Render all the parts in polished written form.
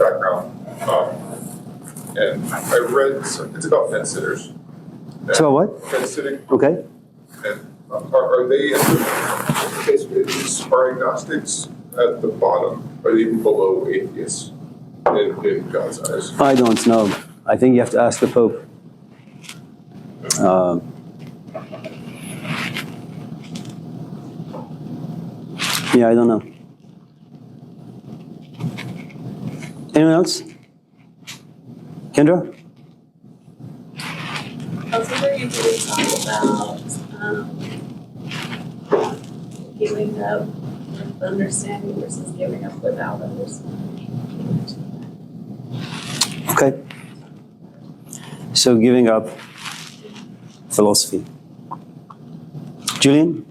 background, and I read, it's about fence sitters. It's about what? Fence sitting. Okay. And are they, are agnostics at the bottom, are they even below atheists in God's eyes? I don't know. I think you have to ask the Pope. Yeah, I don't know. Anyone else? Kendra? I was wondering if you would talk about giving up with understanding versus giving up without understanding. Okay. So giving up philosophy. Julian?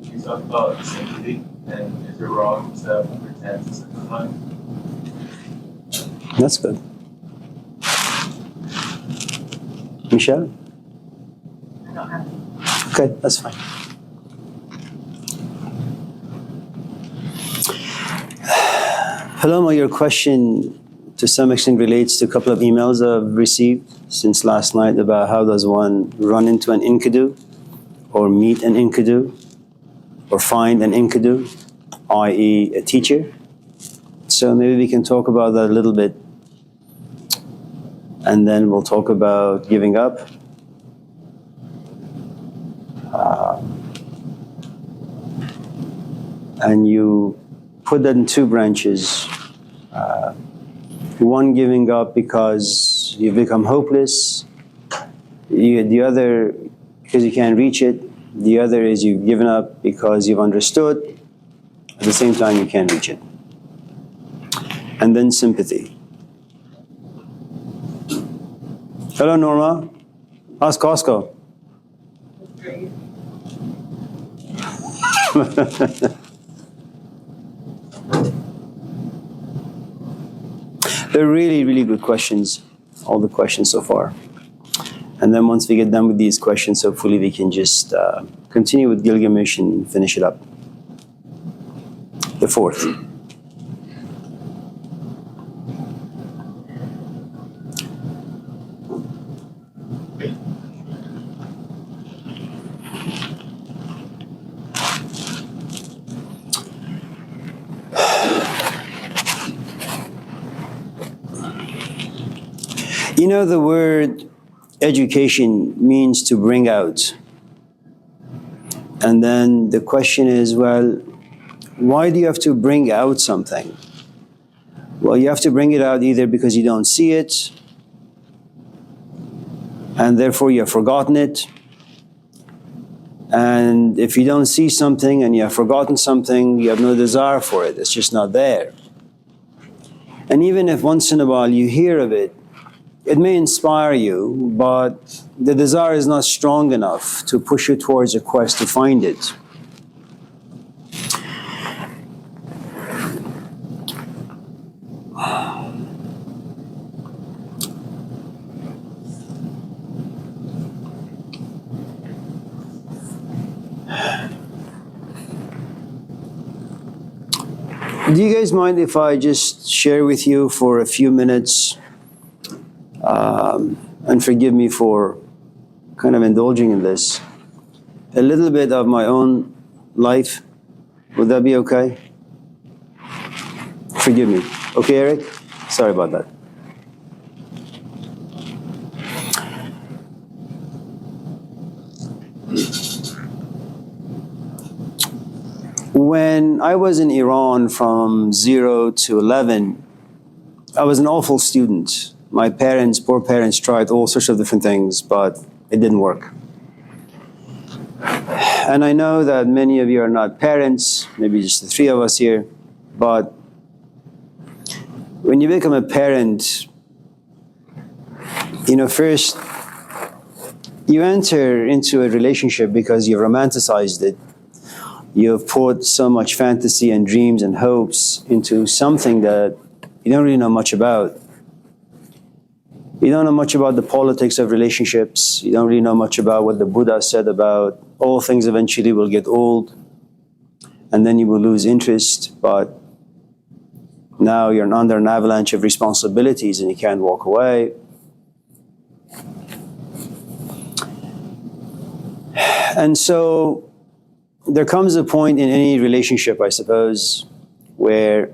You talk about sympathy, and is it wrong to pretend to sympathize? That's good. Michelle? I don't have. Okay, that's fine. Paloma, your question to some extent relates to a couple of emails I've received since last night about how does one run into an Enkidu or meet an Enkidu or find an Enkidu, i.e. a teacher. So maybe we can talk about that a little bit, and then we'll talk about giving up. And you put that in two branches. One, giving up because you've become hopeless. The other, because you can't reach it. The other is you've given up because you've understood. At the same time, you can't reach it. And then sympathy. Hello, Norma. How's Costco? Great. They're really, really good questions, all the questions so far. And then once we get done with these questions, hopefully we can just continue with Gilgamesh and finish it up. The fourth. You know, the word education means to bring out. And then the question is, well, why do you have to bring out something? Well, you have to bring it out either because you don't see it, and therefore you have forgotten it. And if you don't see something and you have forgotten something, you have no desire for it. It's just not there. And even if once in a while you hear of it, it may inspire you, but the desire is not strong enough to push you towards a quest to find it. Do you guys mind if I just share with you for a few minutes? And forgive me for kind of indulging in this, a little bit of my own life. Would that be okay? Forgive me. Okay, Eric? Sorry about that. When I was in Iran from 0 to 11, I was an awful student. My parents, poor parents, tried all sorts of different things, but it didn't work. And I know that many of you are not parents, maybe just the three of us here, but when you become a parent, first, you enter into a relationship because you've romanticized it. You've put so much fantasy and dreams and hopes into something that you don't really know much about. You don't know much about the politics of relationships. You don't really know much about what the Buddha said about all things eventually will get old and then you will lose interest. But Now you're under an avalanche of responsibilities and you can't walk away. And so there comes a point in any relationship, I suppose, where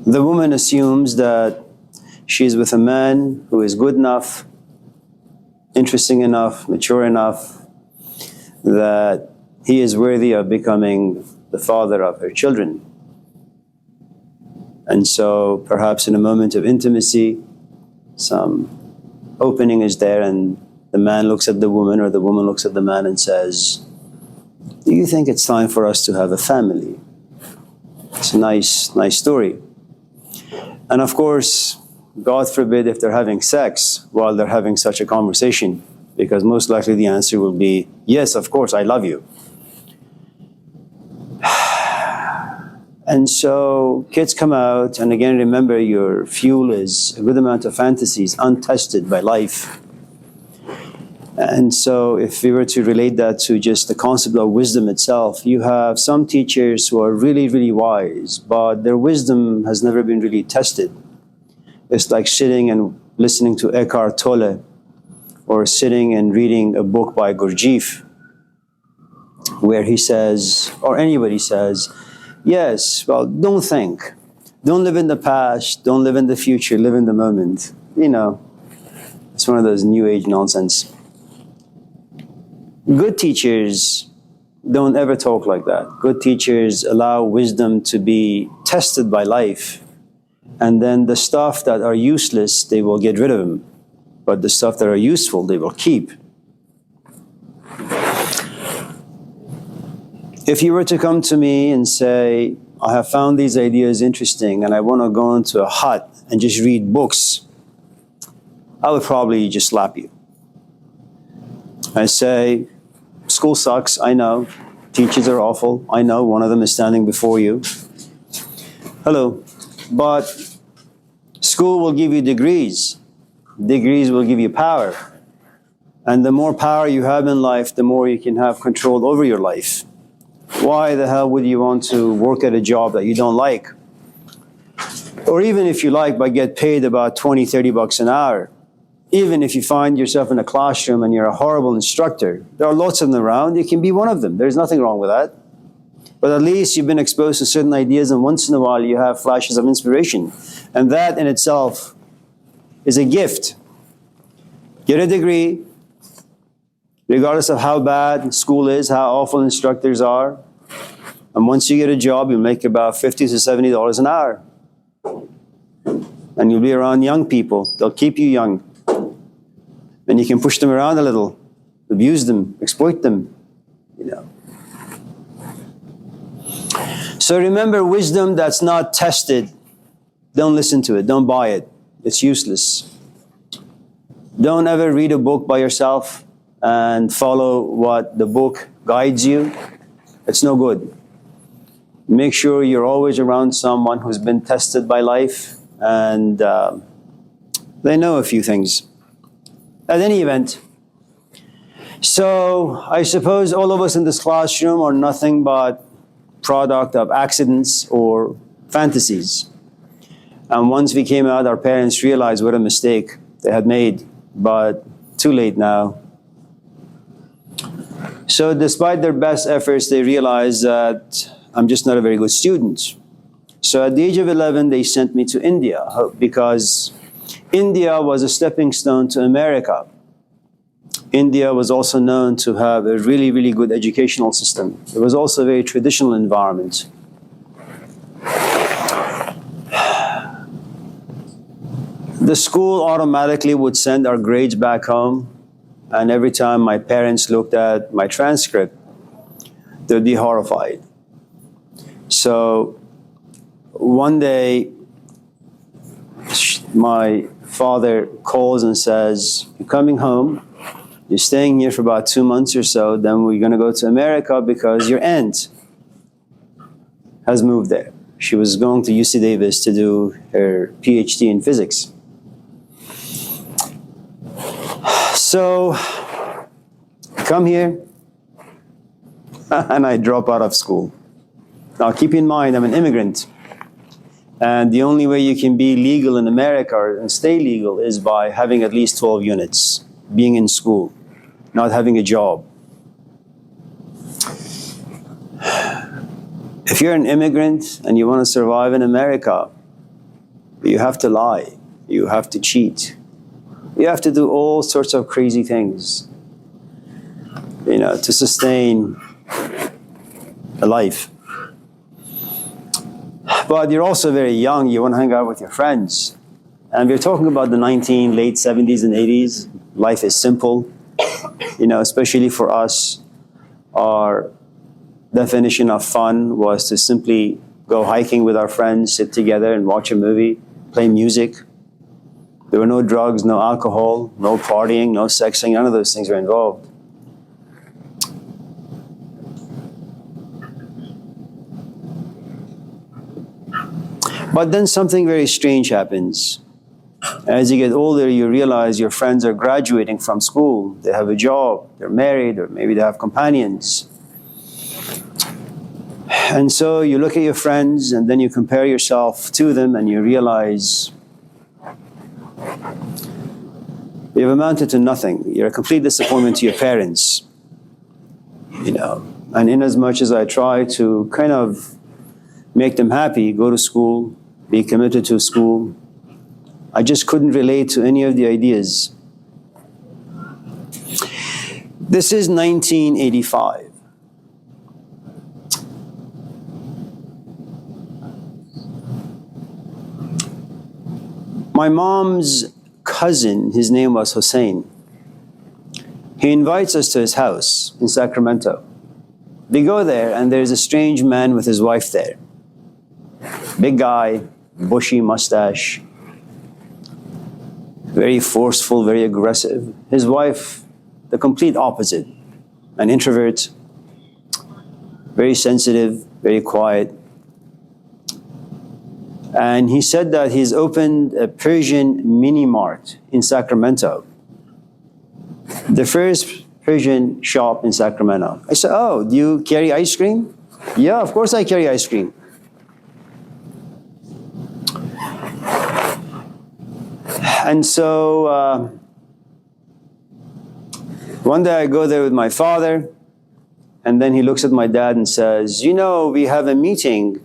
the woman assumes that she's with a man who is good enough, interesting enough, mature enough, that he is worthy of becoming the father of her children. And so perhaps in a moment of intimacy, some opening is there and the man looks at the woman or the woman looks at the man and says, "Do you think it's time for us to have a family?" It's a nice story. And of course, God forbid if they're having sex while they're having such a conversation, because most likely the answer will be, "Yes, of course, I love you." And so kids come out, and again, remember your fuel is a good amount of fantasies untested by life. And so if we were to relate that to just the concept of wisdom itself, you have some teachers who are really, really wise, but their wisdom has never been really tested. It's like sitting and listening to Eckhart Tolle, or sitting and reading a book by Gurdjieff, where he says, or anybody says, yes, well, don't think. Don't live in the past, don't live in the future, live in the moment. You know, it's one of those new age nonsense. Good teachers don't ever talk like that. Good teachers allow wisdom to be tested by life. And then the stuff that are useless, they will get rid of them. But the stuff that are useful, they will keep. If you were to come to me and say, I have found these ideas interesting and I want to go into a hut and just read books, I would probably just slap you. I say, school sucks, I know. Teachers are awful, I know. One of them is standing before you. Hello. But school will give you degrees. Degrees will give you power. And the more power you have in life, the more you can have control over your life. Why the hell would you want to work at a job that you don't like? Or even if you like, but get paid about 20, 30 bucks an hour. Even if you find yourself in a classroom and you're a horrible instructor, there are lots of them around, you can be one of them. There's nothing wrong with that. But at least you've been exposed to certain ideas, and once in a while you have flashes of inspiration. And that in itself is a gift. Get a degree, regardless of how bad school is, how awful instructors are. And once you get a job, you make about $50 to $70 an hour. And you'll be around young people. They'll keep you young. And you can push them around a little, abuse them, exploit them, you know. So remember, wisdom that's not tested, don't listen to it, don't buy it. It's useless. Don't ever read a book by yourself and follow what the book guides you. It's no good. Make sure you're always around someone who's been tested by life and they know a few things. At any event, so I suppose all of us in this classroom are nothing but product of accidents or fantasies. And once we came out, our parents realized what a mistake they had made, but too late now. So despite their best efforts, they realized that I'm just not a very good student. So at the age of 11, they sent me to India because India was a stepping stone to America. India was also known to have a really, really good educational system. It was also a very traditional environment. The school automatically would send our grades back home, and every time my parents looked at my transcript, they'd be horrified. So one day, my father calls and says, "You're coming home, you're staying here for about 2 months or so, then we're going to go to America because your aunt has moved there. She was going to UC Davis to do her PhD in physics." So, come here, and I drop out of school. Now keep in mind, I'm an immigrant. And the only way you can be legal in America and stay legal is by having at least 12 units, being in school, not having a job. If you're an immigrant and you want to survive in America, you have to lie, you have to cheat, you have to do all sorts of crazy things, to sustain a life. But you're also very young, you want to hang out with your friends. And we're talking about the late 70s and 80s. Life is simple, especially for us. Our definition of fun was to simply go hiking with our friends, sit together and watch a movie, play music. There were no drugs, no alcohol, no partying, no sexing, none of those things were involved. But then something very strange happens. As you get older, you realize your friends are graduating from school. They have a job, they're married, or maybe they have companions. And so you look at your friends and then you compare yourself to them and you realize you've amounted to nothing. You're a complete disappointment to your parents. And in as much as I try to kind of make them happy, go to school, be committed to school, I just couldn't relate to any of the ideas. This is 1985. My mom's cousin, his name was Hussein. He invites us to his house in Sacramento. We go there and there's a strange man with his wife there. Big guy, bushy mustache, very forceful, very aggressive. His wife, the complete opposite, an introvert, very sensitive, very quiet. And he said that he's opened a Persian mini mart in Sacramento. The first Persian shop in Sacramento. I said, oh, do you carry ice cream? Yeah, of course I carry ice cream. And so one day I go there with my father, and then he looks at my dad and says, we have a meeting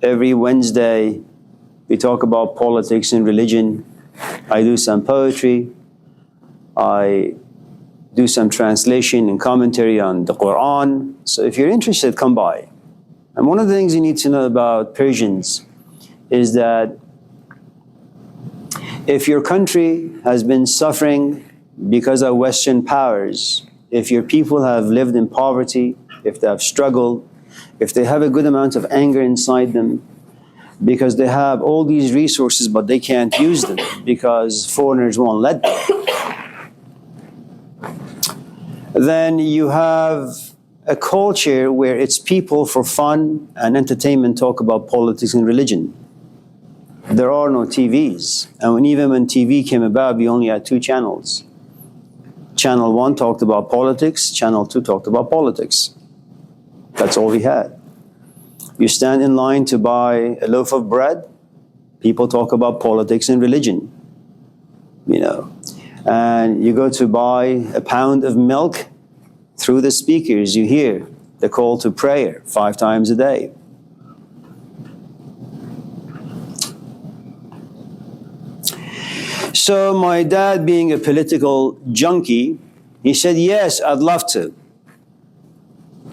every Wednesday. We talk about politics and religion. I do some poetry. I do some translation and commentary on the Quran. So if you're interested, come by. And one of the things you need to know about Persians is that if your country has been suffering because of Western powers, if your people have lived in poverty, if they have struggled, if they have a good amount of anger inside them, because they have all these resources but they can't use them because foreigners won't let them, then you have a culture where it's people for fun and entertainment talk about politics and religion. There are no TVs. And even when TV came about, we only had 2 channels. Channel 1 talked about politics, Channel 2 talked about politics. That's all we had. You stand in line to buy a loaf of bread, people talk about politics and religion. And you go to buy a pound of milk, through the speakers you hear the call to prayer 5 times a day. So my dad, being a political junkie, he said, yes, I'd love to.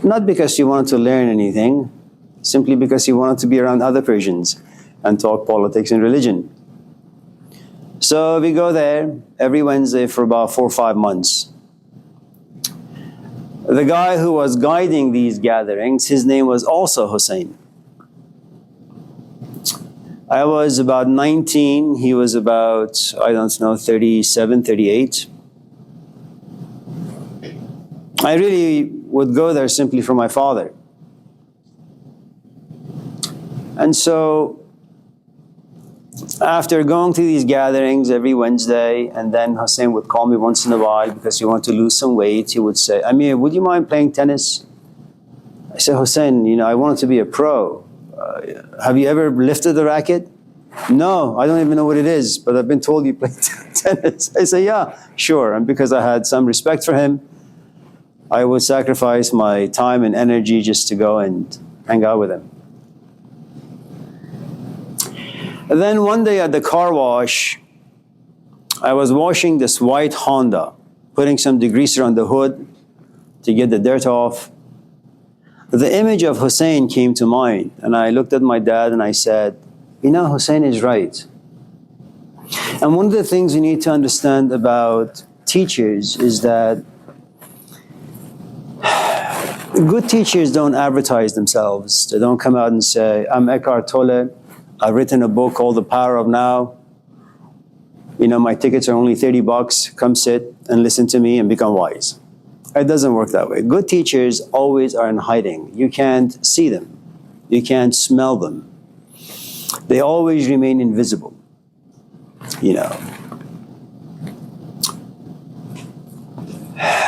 Not because he wanted to learn anything, simply because he wanted to be around other Persians and talk politics and religion. So we go there every Wednesday for about 4 or 5 months. The guy who was guiding these gatherings, his name was also Hussein. I was about 19, he was about, 37, 38. I really would go there simply for my father. And so, after going to these gatherings every Wednesday, and then Hussein would call me once in a while because he wanted to lose some weight, he would say, Amir, would you mind playing tennis? I said, Hussein, I wanted to be a pro. Have you ever lifted a racket? No, I don't even know what it is, but I've been told you play tennis. I say, yeah, sure. And because I had some respect for him, I would sacrifice my time and energy just to go and hang out with him. And then one day at the car wash, I was washing this white Honda, putting some degreaser on the hood to get the dirt off. The image of Hussein came to mind, and I looked at my dad and I said, Hussein is right. And one of the things you need to understand about teachers is that good teachers don't advertise themselves. They don't come out and say, I'm Eckhart Tolle. I've written a book called The Power of Now. My tickets are only $30. Come sit and listen to me and become wise. It doesn't work that way. Good teachers always are in hiding. You can't see them. You can't smell them. They always remain invisible.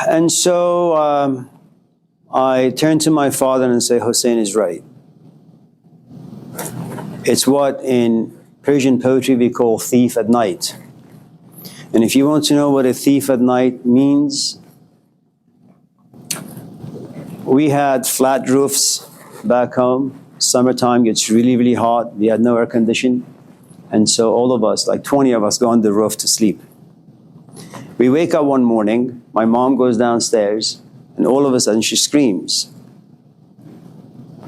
And so I turn to my father and say, Hussein is right. It's what in Persian poetry we call thief at night. And if you want to know what a thief at night means, we had flat roofs back home. Summertime gets really, really hot. We had no air conditioning. And so all of us, like 20 of us, go on the roof to sleep. We wake up one morning, my mom goes downstairs, and all of a sudden she screams.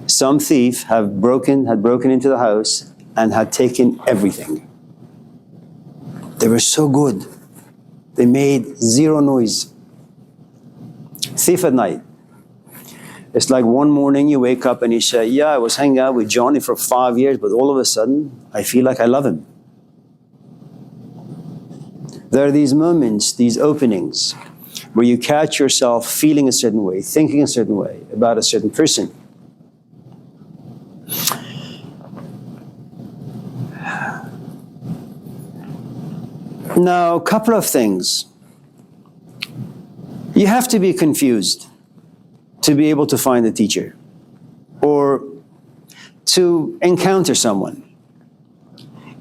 Some thief had broken into the house and had taken everything. They were so good. They made zero noise. Thief at night. It's like one morning you wake up and you say, yeah, I was hanging out with Johnny for 5 years, but all of a sudden, I feel like I love him. There are these moments, these openings, where you catch yourself feeling a certain way, thinking a certain way about a certain person. Now, a couple of things. You have to be confused to be able to find a teacher or to encounter someone.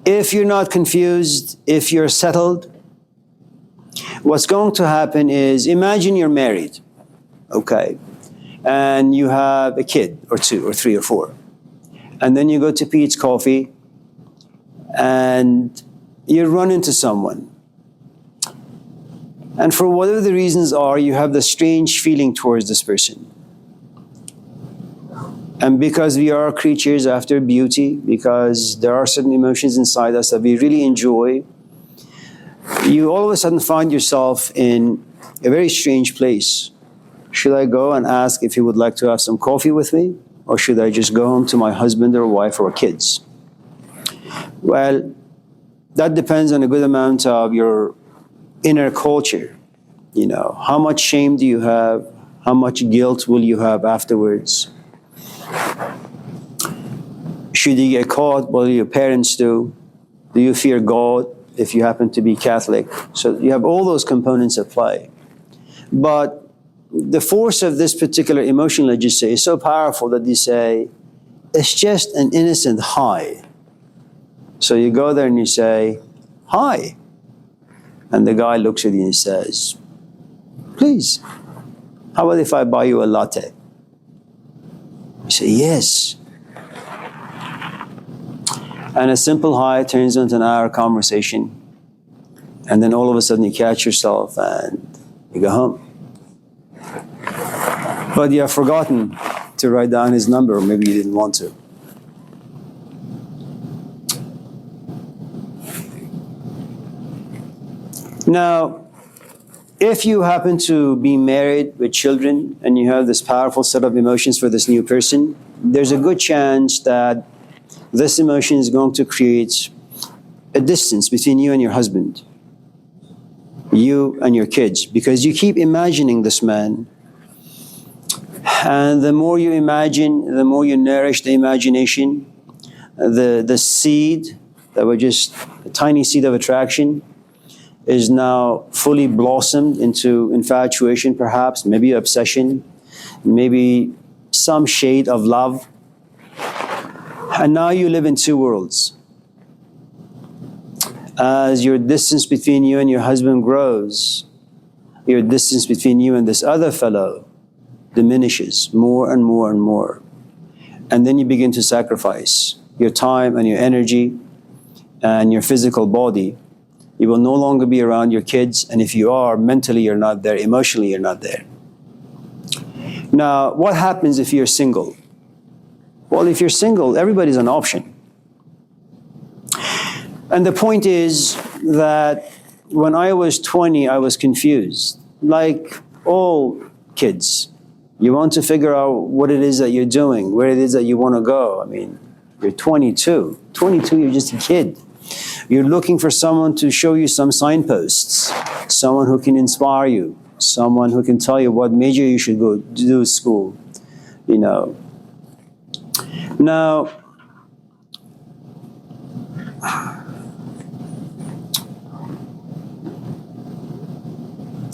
If you're not confused, if you're settled, what's going to happen is, imagine you're married, okay, and you have a kid or 2 or 3 or 4, and then you go to Pete's Coffee and you run into someone. And for whatever the reasons are, you have this strange feeling towards this person. And because we are creatures after beauty, because there are certain emotions inside us that we really enjoy, you all of a sudden find yourself in a very strange place. Should I go and ask if he would like to have some coffee with me? Or should I just go home to my husband or wife or kids? Well, that depends on a good amount of your inner culture. How much shame do you have? How much guilt will you have afterwards? Should you get caught? What do your parents do? Do you fear God if you happen to be Catholic? So you have all those components at play. But the force of this particular emotion, let's just say, is so powerful that you say, it's just an innocent hi. So you go there and you say, hi. And the guy looks at you and says, please, how about if I buy you a latte? You say, yes. And a simple hi turns into an hour conversation. And then all of a sudden you catch yourself and you go home. But you have forgotten to write down his number, or maybe you didn't want to. Now, if you happen to be married with children and you have this powerful set of emotions for this new person, there's a good chance that this emotion is going to create a distance between you and your husband, you and your kids, because you keep imagining this man. And the more you imagine, the more you nourish the imagination, the seed that was just a tiny seed of attraction is now fully blossomed into infatuation, perhaps, maybe obsession, maybe some shade of love. And now you live in two worlds. As your distance between you and your husband grows, your distance between you and this other fellow diminishes more and more and more. And then you begin to sacrifice your time and your energy and your physical body. You will no longer be around your kids, and if you are, mentally you're not there, emotionally you're not there. Now, what happens if you're single? Well, if you're single, everybody's an option. And the point is that when I was 20, I was confused. Like all kids, you want to figure out what it is that you're doing, where it is that you want to go. I mean, you're 22. 22, you're just a kid. You're looking for someone to show you some signposts, someone who can inspire you, someone who can tell you what major you should go do at school, you know. Now,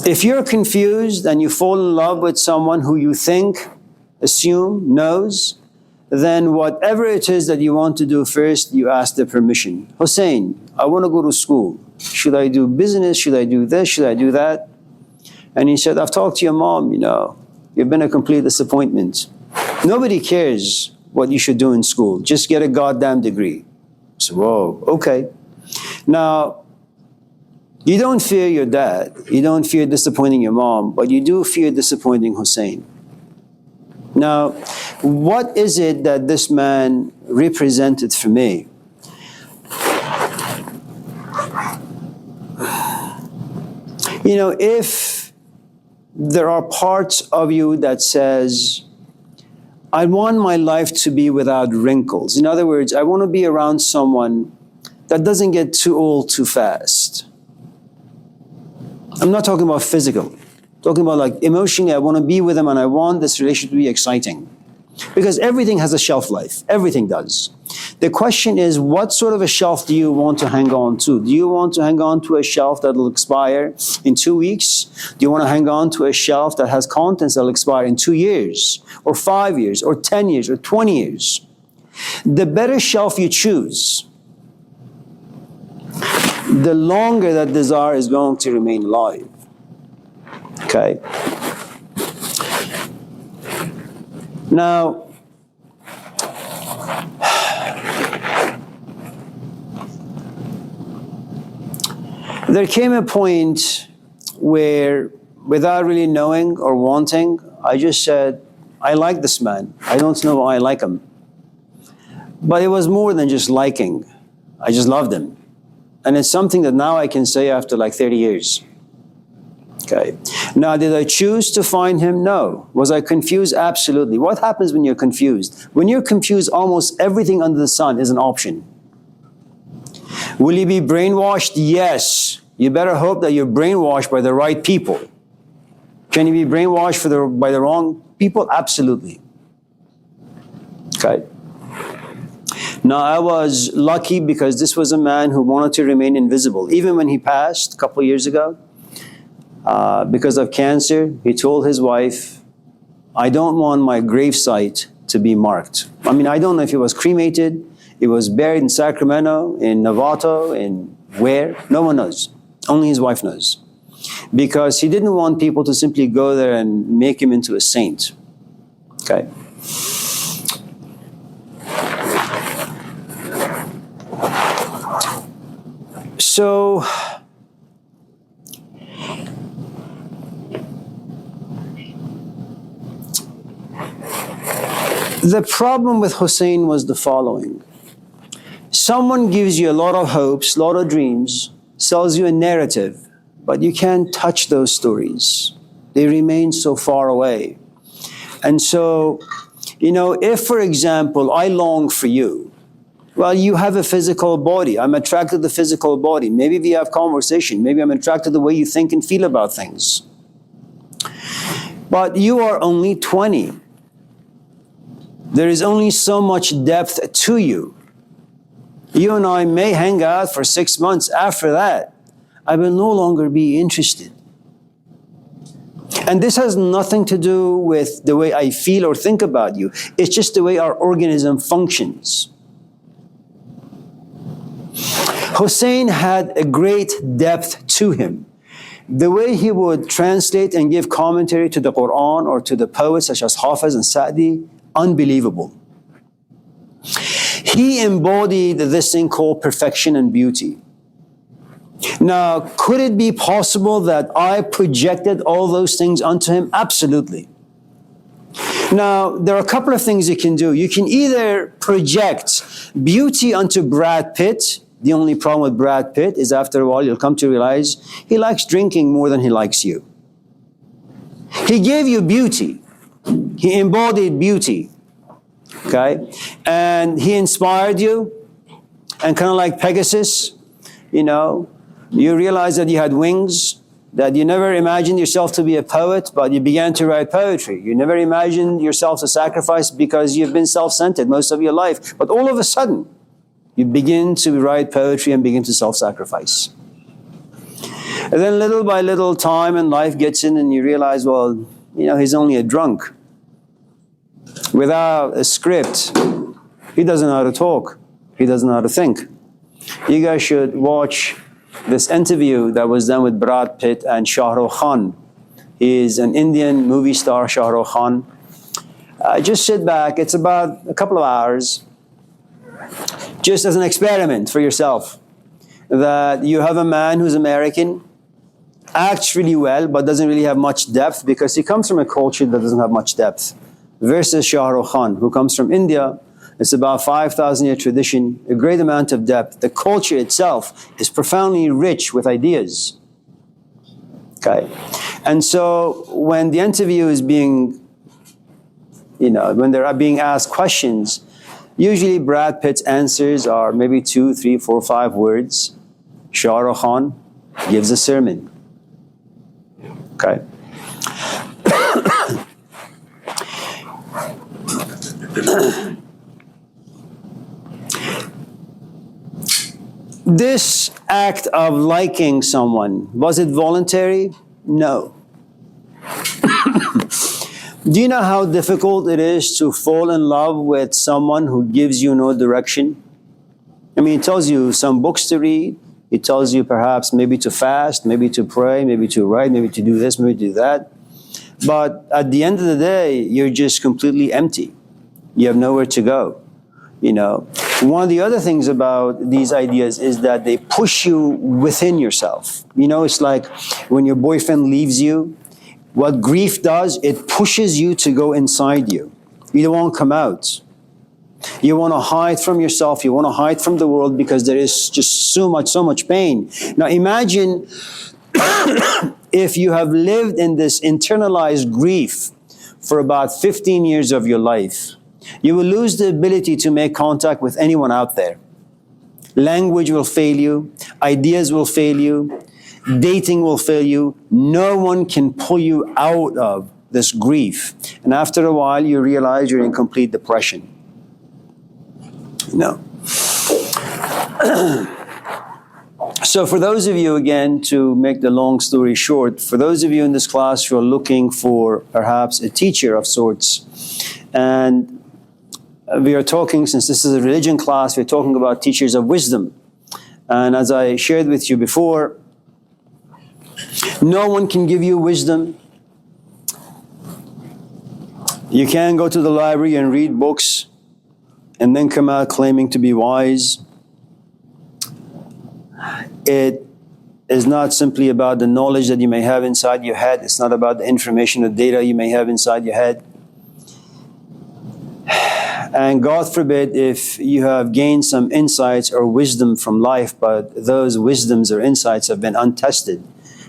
if you're confused and you fall in love with someone who you think, assume, knows, then whatever it is that you want to do first, you ask their permission. Hussein, I want to go to school. Should I do business? Should I do this? Should I do that? And he said, I've talked to your mom, you know. You've been a complete disappointment. Nobody cares what you should do in school. Just get a goddamn degree. So, whoa, okay. Now, you don't fear your dad. You don't fear disappointing your mom, but you do fear disappointing Hussein. Now, what is it that this man represented for me? You know, if there are parts of you that says, I want my life to be without wrinkles. In other words, I want to be around someone that doesn't get too old too fast. I'm not talking about physical. I'm talking about like emotionally, I want to be with them and I want this relationship to be exciting. Because everything has a shelf life. Everything does. The question is, what sort of a shelf do you want to hang on to? Do you want to hang on to a shelf that will expire in 2 weeks? Do you want to hang on to a shelf that has contents that will expire in 2 years, or 5 years, or 10 years, or 20 years? The better shelf you choose, the longer that desire is going to remain alive. Okay? Now, there came a point where, without really knowing or wanting, I just said, I like this man. I don't know why I like him. But it was more than just liking. I just loved him. And it's something that now I can say after like 30 years. Okay. Now, did I choose to find him? No. Was I confused? Absolutely. What happens when you're confused? When you're confused, almost everything under the sun is an option. Will you be brainwashed? Yes. You better hope that you're brainwashed by the right people. Can you be brainwashed by the wrong people? Absolutely. Okay. Now, I was lucky because this was a man who wanted to remain invisible. Even when he passed a couple of years ago, because of cancer, he told his wife, I don't want my gravesite to be marked. I mean, I don't know if he was cremated, it was buried in Sacramento, in Novato, in where, no one knows. Only his wife knows. Because he didn't want people to simply go there and make him into a saint. Okay? So, the problem with Hussein was the following. Someone gives you a lot of hopes, a lot of dreams, sells you a narrative, but you can't touch those stories. They remain so far away. And so, you know, if, for example, I long for you, well, you have a physical body. I'm attracted to the physical body. Maybe we have conversation. Maybe I'm attracted to the way you think and feel about things. But you are only 20. There is only so much depth to you. You and I may hang out for 6 months. After that, I will no longer be interested. And this has nothing to do with the way I feel or think about you. It's just the way our organism functions. Hussein had a great depth to him. The way he would translate and give commentary to the Quran or to the poets such as Hafiz and Sa'di, unbelievable. He embodied this thing called perfection and beauty. Now, could it be possible that I projected all those things onto him? Absolutely. Now, there are a couple of things you can do. You can either project beauty onto Brad Pitt. The only problem with Brad Pitt is after a while you'll come to realize he likes drinking more than he likes you. He gave you beauty. He embodied beauty. Okay? And he inspired you. And kind of like Pegasus, you realized that you had wings, that you never imagined yourself to be a poet, but you began to write poetry. You never imagined yourself to sacrifice because you've been self-centered most of your life. But all of a sudden, you begin to write poetry and begin to self-sacrifice. And then little by little, time and life gets in and you realize, well, he's only a drunk. Without a script, he doesn't know how to talk. He doesn't know how to think. You guys should watch this interview that was done with Brad Pitt and Shah Rukh Khan. He is an Indian movie star, Shah Rukh Khan. Just sit back. It's about a couple of hours. Just as an experiment for yourself. That you have a man who's American, acts really well, but doesn't really have much depth because he comes from a culture that doesn't have much depth. Versus Shah Rukh Khan, who comes from India. It's about 5,000-year tradition, a great amount of depth. The culture itself is profoundly rich with ideas. Okay? And so when the interview is being, when they're being asked questions, usually Brad Pitt's answers are maybe 2, 3, 4, 5 words. Shah Rukh Khan gives a sermon. Okay? This act of liking someone, was it voluntary? No. Do you know how difficult it is to fall in love with someone who gives you no direction? I mean, it tells you some books to read. It tells you perhaps maybe to fast, maybe to pray, maybe to write, maybe to do this, maybe to do that. But at the end of the day, you're just completely empty. You have nowhere to go. One of the other things about these ideas is that they push you within yourself. It's like when your boyfriend leaves you, what grief does, it pushes you to go inside you. You don't want to come out. You want to hide from yourself. You want to hide from the world because there is just so much pain. Now imagine if you have lived in this internalized grief for about 15 years of your life. You will lose the ability to make contact with anyone out there. Language will fail you. Ideas will fail you. Dating will fail you. No one can pull you out of this grief. And after a while, you realize you're in complete depression. So for those of you, again, to make the long story short, for those of you in this class who are looking for perhaps a teacher of sorts, and we are talking, since this is a religion class, we're talking about teachers of wisdom. And as I shared with you before, no one can give you wisdom. You can go to the library and read books and then come out claiming to be wise. It is not simply about the knowledge that you may have inside your head. It's not about the information or data you may have inside your head. And God forbid if you have gained some insights or wisdom from life, but those wisdoms or insights have been untested.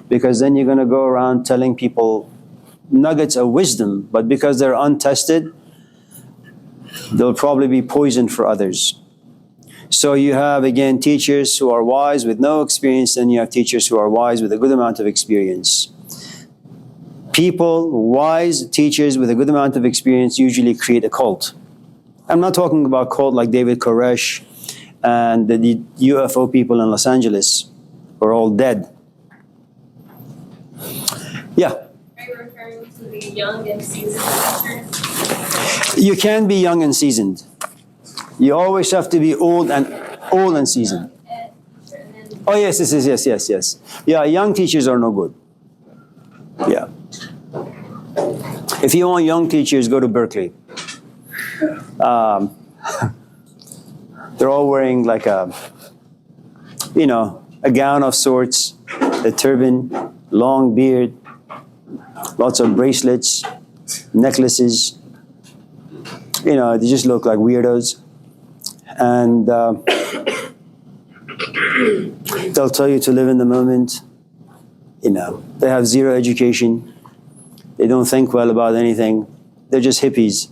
Because then you're going to go around telling people nuggets of wisdom, but because they're untested, they'll probably be poison for others. So you have, again, teachers who are wise with no experience, and you have teachers who are wise with a good amount of experience. People, wise teachers with a good amount of experience usually create a cult. I'm not talking about cult like David Koresh and the UFO people in Los Angeles who are all dead. Yeah. Are you referring young and seasoned teachers? You can be young and seasoned. You always have to be old and seasoned. Oh yes. Yeah, young teachers are no good. Yeah. If you want young teachers, go to Berkeley. They're all wearing like a gown of sorts, a turban, long beard, lots of bracelets, necklaces. They just look like weirdos. And they'll tell you to live in the moment. They have zero education. They don't think well about anything. They're just hippies.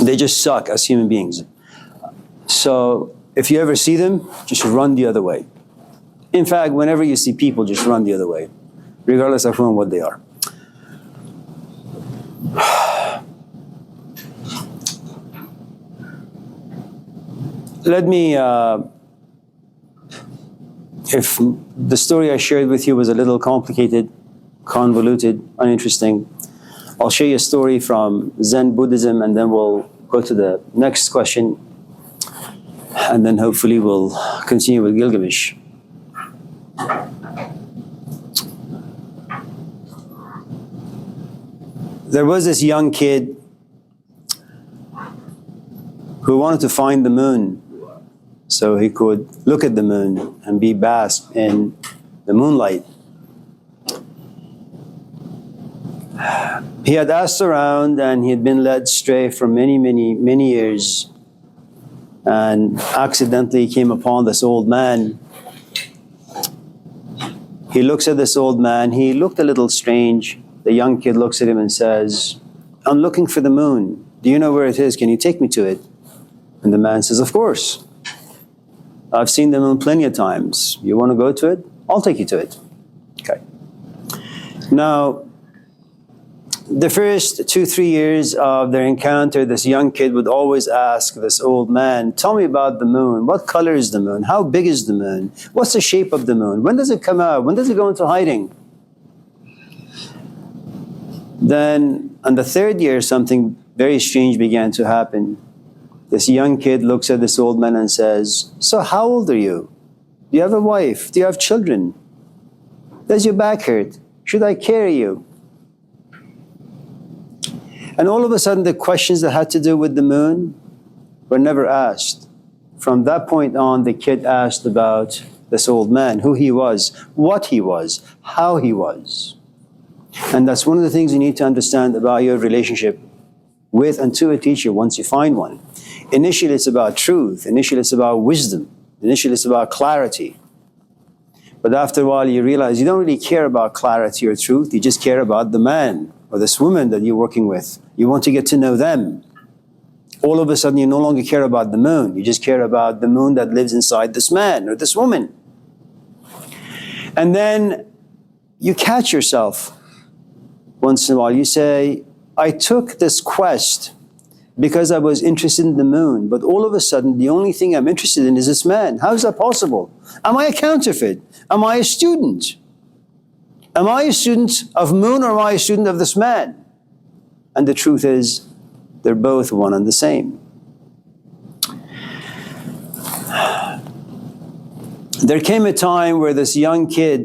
They just suck as human beings. So if you ever see them, just run the other way. In fact, whenever you see people, just run the other way, regardless of who and what they are. Let me, if the story I shared with you was a little complicated, convoluted, uninteresting, I'll share you a story from Zen Buddhism, and then we'll go to the next question, and then hopefully we'll continue with Gilgamesh. There was this young kid who wanted to find the moon so he could look at the moon and be basked in the moonlight. He had asked around, and he had been led astray for many, many, many years, and accidentally came upon this old man. He looks at this old man. He looked a little strange. The young kid looks at him and says, "I'm looking for the moon. Do you know where it is? Can you take me to it?" And the man says, "Of course. I've seen the moon plenty of times. You want to go to it? I'll take you to it." Okay. Now, the first 2-3 years of their encounter, this young kid would always ask this old man, "Tell me about the moon. What color is the moon? How big is the moon? What's the shape of the moon? When does it come out? When does it go into hiding?" Then, on the third year, something very strange began to happen. This young kid looks at this old man and says, "So how old are you? Do you have a wife? Do you have children? Does your back hurt? Should I carry you?" And all of a sudden, the questions that had to do with the moon were never asked. From that point on, the kid asked about this old man, who he was, what he was, how he was. And that's one of the things you need to understand about your relationship with and to a teacher once you find one. Initially, it's about truth. Initially, it's about wisdom. Initially, it's about clarity. But after a while, you realize you don't really care about clarity or truth. You just care about the man or this woman that you're working with. You want to get to know them. All of a sudden, you no longer care about the moon. You just care about the moon that lives inside this man or this woman. And then you catch yourself once in a while. You say, "I took this quest because I was interested in the moon, but all of a sudden, the only thing I'm interested in is this man. How is that possible? Am I a counterfeit? Am I a student? Am I a student of moon, or am I a student of this man?" And the truth is, they're both one and the same. There came a time where this young kid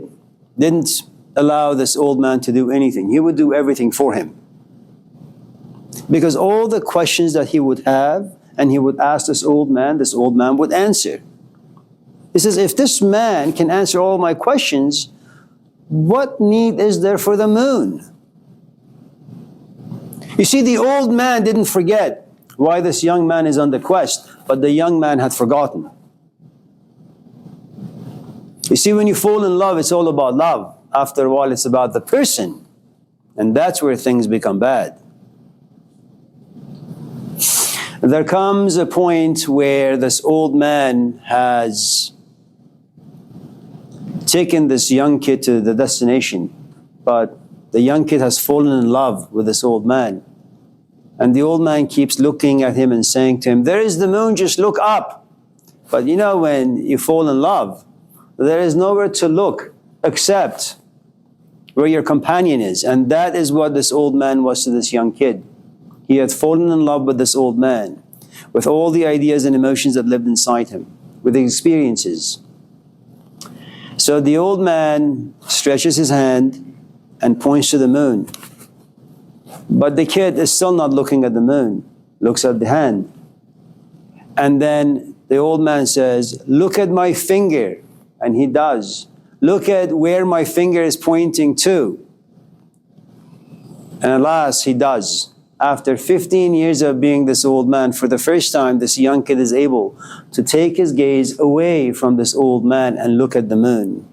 didn't allow this old man to do anything. He would do everything for him. Because all the questions that he would have, and he would ask this old man would answer. He says, "If this man can answer all my questions, what need is there for the moon?" You see, the old man didn't forget why this young man is on the quest, but the young man had forgotten. You see, when you fall in love, it's all about love. After a while, it's about the person. And that's where things become bad. There comes a point where this old man has taken this young kid to the destination, but the young kid has fallen in love with this old man. And the old man keeps looking at him and saying to him, "There is the moon, just look up." But you know, when you fall in love, there is nowhere to look accept where your companion is. And that is what this old man was to this young kid. He had fallen in love with this old man, with all the ideas and emotions that lived inside him, with the experiences. So the old man stretches his hand and points to the moon. But the kid is still not looking at the moon, looks at the hand. And then the old man says, "Look at my finger." And he does. "Look at where my finger is pointing to." And at last he does. After 15 years of being this old man, for the first time, this young kid is able to take his gaze away from this old man and look at the moon.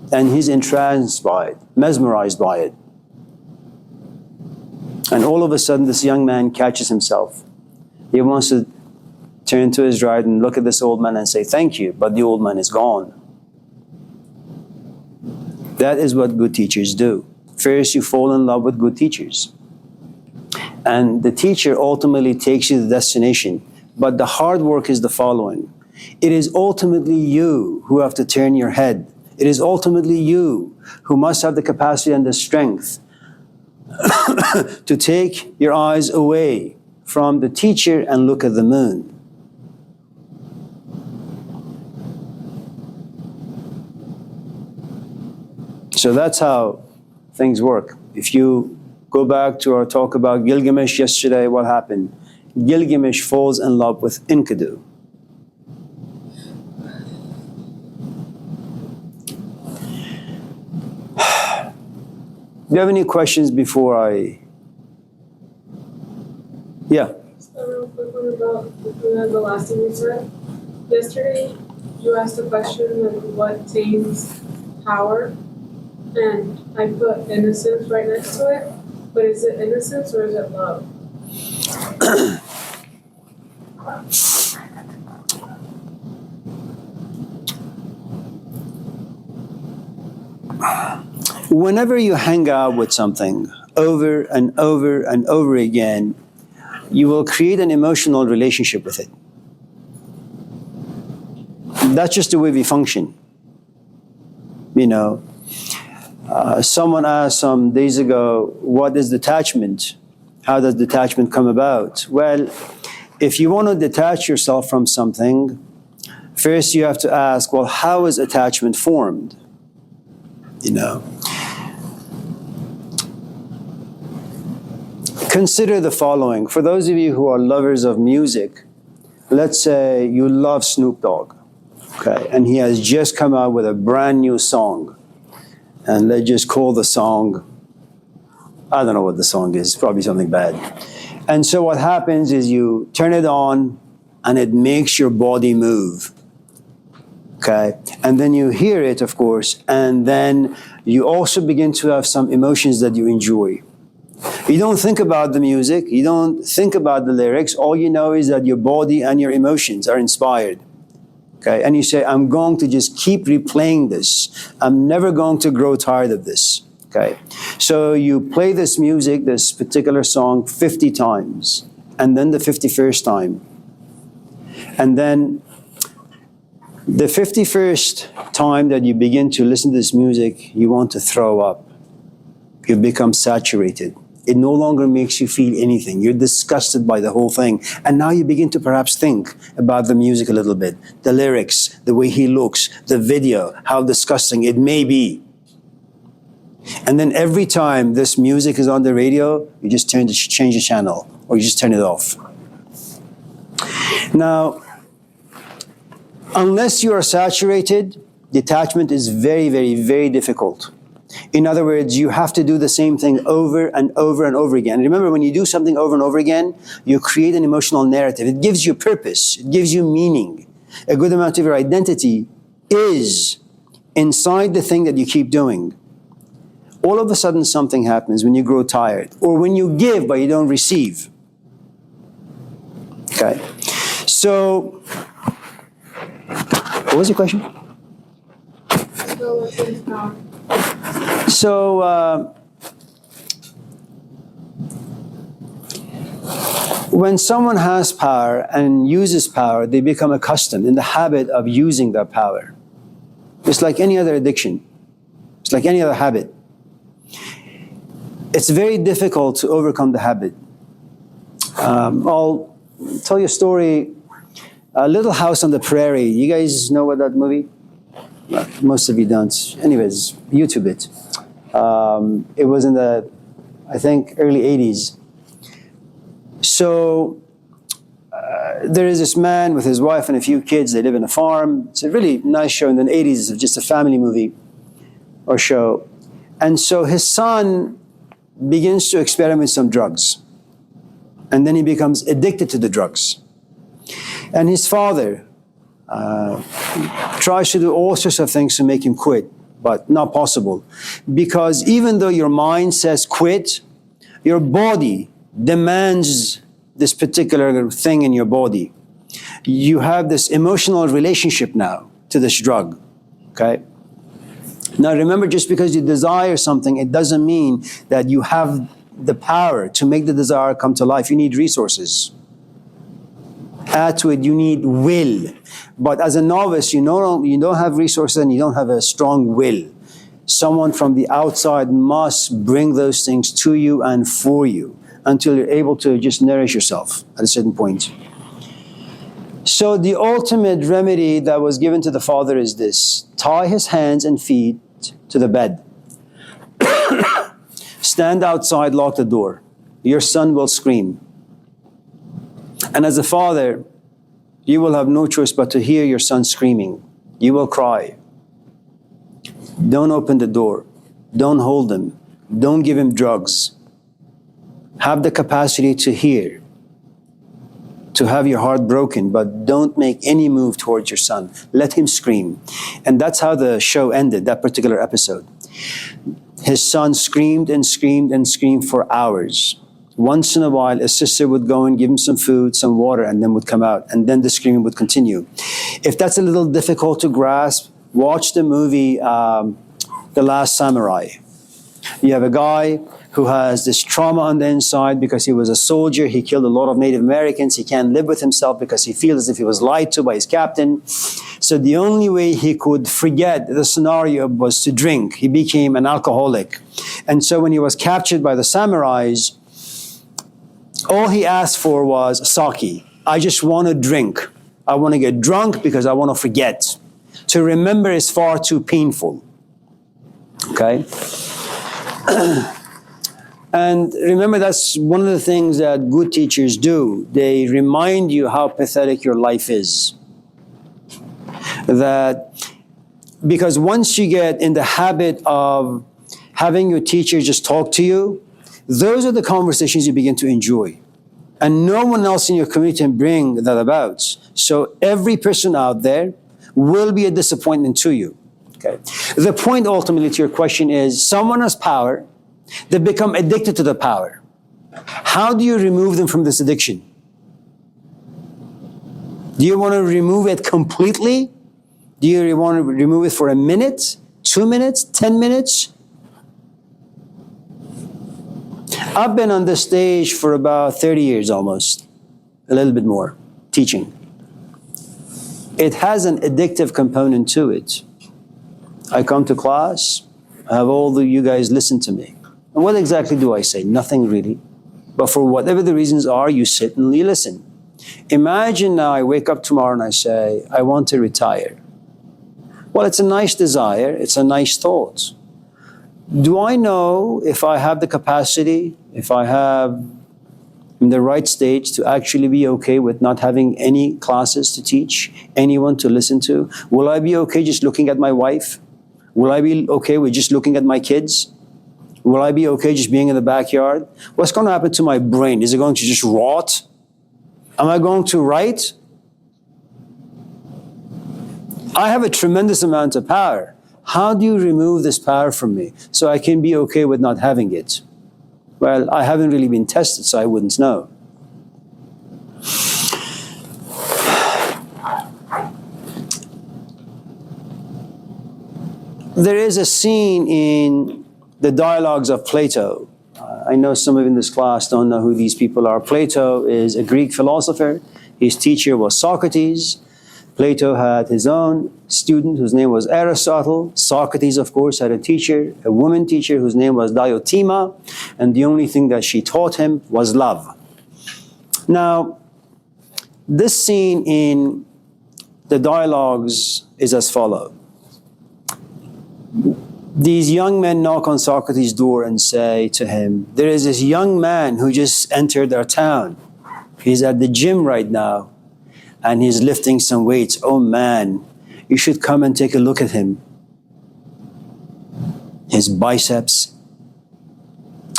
And he's entranced by it, mesmerized by it. And all of a sudden, this young man catches himself. He wants to turn to his right and look at this old man and say, "Thank you," but the old man is gone. That is what good teachers do. First, you fall in love with good teachers. And the teacher ultimately takes you to the destination. But the hard work is the following. It is ultimately you who have to turn your head. It is ultimately you who must have the capacity and the strength to take your eyes away from the teacher and look at the moon. So that's how things work. If you go back to our talk about Gilgamesh yesterday, what happened? Gilgamesh falls in love with Enkidu. Do you have any questions before I... Yeah. A real quick one about the last thing we said. Yesterday, you asked a question of what tames power, and I put innocence right next to it. But is it innocence or is it love? Whenever you hang out with something over and over and over again, you will create an emotional relationship with it. That's just the way we function. You know, someone asked some days ago, what is detachment? How does detachment come about? Well, if you want to detach yourself from something, first you have to ask, well, how is attachment formed? You know, consider the following. For those of you who are lovers of music, let's say you love Snoop Dogg, okay, and he has just come out with a brand new song. And let's just call the song, I don't know what the song is, probably something bad. And so what happens is you turn it on and it makes your body move. Okay, and then you hear it, of course, and then you also begin to have some emotions that you enjoy. You don't think about the music, you don't think about the lyrics, all you know is that your body and your emotions are inspired. Okay, and you say, I'm going to just keep replaying this. I'm never going to grow tired of this. Okay, so you play this music, this particular song, 50 times, and then the 51st time. And then the 51st time that you begin to listen to this music, you want to throw up. You become saturated. It no longer makes you feel anything. You're disgusted by the whole thing. And now you begin to perhaps think about the music a little bit, the lyrics, the way he looks, the video, how disgusting it may be. And then every time this music is on the radio, you just change the channel, or you just turn it off. Now, unless you are saturated, detachment is very, very, very difficult. In other words, you have to do the same thing over and over and over again. Remember, when you do something over and over again, you create an emotional narrative. It gives you purpose. It gives you meaning. A good amount of your identity is inside the thing that you keep doing. All of a sudden, something happens when you grow tired, or when you give but you don't receive. Okay. So, what was your question? So, when someone has power and uses power, they become accustomed in the habit of using their power. It's like any other addiction. It's like any other habit. It's very difficult to overcome the habit. I'll tell you a story. A Little House on the Prairie. You guys know what that movie? Most of you don't. Anyways, YouTube it. It was in the, I think, early 80s. So there is this man with his wife and a few kids. They live in a farm. It's a really nice show in the 80s. It's just a family movie or show. And so his son begins to experiment with some drugs. And then he becomes addicted to the drugs. And his father tries to do all sorts of things to make him quit, but not possible. Because even though your mind says quit, your body demands this particular thing in your body. You have this emotional relationship now to this drug, okay? Now remember, just because you desire something, it doesn't mean that you have the power to make the desire come to life. You need resources. Add to it, you need will. But as a novice, you don't have resources and you don't have a strong will. Someone from the outside must bring those things to you and for you until you're able to just nourish yourself at a certain point. So the ultimate remedy that was given to the father is this: tie his hands and feet to the bed. Stand outside, lock the door. Your son will scream. And as a father, you will have no choice but to hear your son screaming. You will cry. Don't open the door. Don't hold him. Don't give him drugs. Have the capacity to hear, to have your heart broken, but don't make any move towards your son. Let him scream. And that's how the show ended, that particular episode. His son screamed and screamed and screamed for hours. Once in a while, a sister would go and give him some food, some water, and then would come out. And then the screaming would continue. If that's a little difficult to grasp, watch the movie The Last Samurai. You have a guy who has this trauma on the inside because he was a soldier. He killed a lot of Native Americans. He can't live with himself because he feels as if he was lied to by his captain. So the only way he could forget the scenario was to drink. He became an alcoholic. And so when he was captured by the samurais, all he asked for was sake. I just want to drink. I want to get drunk because I want to forget. To remember is far too painful. Okay? And remember, that's one of the things that good teachers do. They remind you how pathetic your life is. Because once you get in the habit of having your teacher just talk to you, those are the conversations you begin to enjoy. And no one else in your community can bring that about. So every person out there will be a disappointment to you. Okay. The point ultimately to your question is, someone has power, they become addicted to the power. How do you remove them from this addiction? Do you want to remove it completely? Do you want to remove it for a minute, 2 minutes, 10 minutes? I've been on this stage for about 30 years almost, a little bit more, teaching. It has an addictive component to it. I come to class, I have all you guys listen to me. And what exactly do I say? Nothing really. But for whatever the reasons are, you sit and you listen. Imagine now I wake up tomorrow and I say, I want to retire. Well, it's a nice desire, it's a nice thought. Do I know if I have the capacity, if I have in the right stage to actually be okay with not having any classes to teach, anyone to listen to? Will I be okay just looking at my wife? Will I be okay with just looking at my kids? Will I be okay just being in the backyard? What's going to happen to my brain? Is it going to just rot? Am I going to write? I have a tremendous amount of power. How do you remove this power from me so I can be okay with not having it? Well, I haven't really been tested, so I wouldn't know. There is a scene in the dialogues of Plato. I know some of you in this class don't know who these people are. Plato is a Greek philosopher. His teacher was Socrates. Plato had his own student whose name was Aristotle. Socrates, of course, had a teacher, a woman teacher whose name was Diotima, and the only thing that she taught him was love. Now, this scene in the dialogues is as follows. These young men knock on Socrates' door and say to him, there is this young man who just entered our town. He's at the gym right now, and he's lifting some weights. Oh man, you should come and take a look at him. His biceps,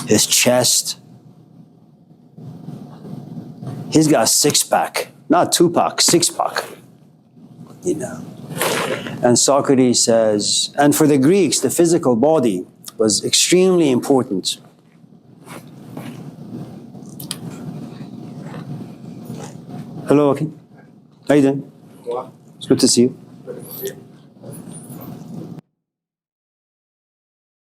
his chest. He's got a six-pack, not two-pack, six-pack. You know. And Socrates says, and for the Greeks, the physical body was extremely important. Hello, Akin. How you doing? What? It's good to see you.